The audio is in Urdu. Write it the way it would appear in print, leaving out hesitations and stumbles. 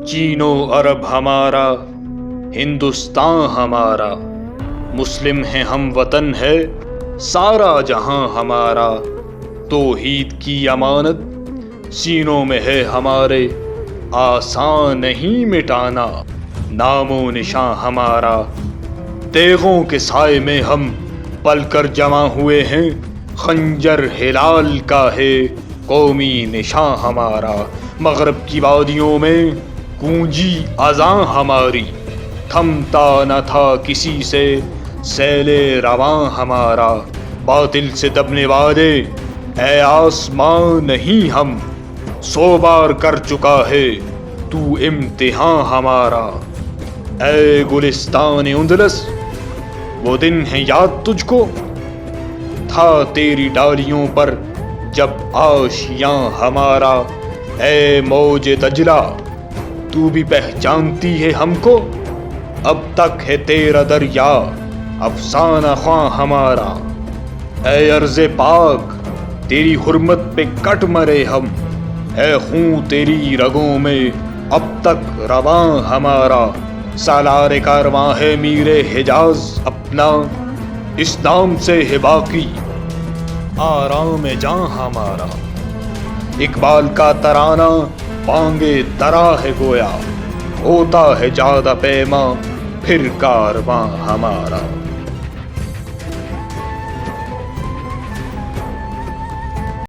چینو عرب ہمارا، ہندوستان ہمارا، مسلم ہیں ہم، وطن ہے سارا جہاں ہمارا، توحید کی امانت سینوں میں ہے ہمارے، آسان نہیں مٹانا نام و نشاں ہمارا، تیغوں کے سائے میں ہم پل کر جمع ہوئے ہیں، خنجر ہلال کا ہے قومی نشاں ہمارا، مغرب کی وادیوں میں گونجی اذاں ہماری، تھمتا نہ تھا کسی سے سیل رواں ہمارا، باطل سے دبنے والے اے آسمان نہیں ہم، 100 بار کر چکا ہے تو امتحان ہمارا، اے گلستان اندلس وہ دن ہے یاد تجھ کو، تھا تیری ڈالیوں پر جب آشیاں ہمارا، اے موج دجلہ تو بھی پہچانتی ہے ہم کو، اب تک ہے تیرا دریا افسانہ خواں ہمارا، اے ارض پاک تیری حرمت پہ کٹ مرے ہم، اے خون تیری رگوں میں اب تک رواں ہمارا، سالار کارواں ہے میر حجاز اپنا، اس نام سے ہے باقی آرام جاں ہمارا، اقبال کا ترانہ بانگے درا ہے گویا، ہوتا ہے جادہ پیماں پھر کارواں ہمارا۔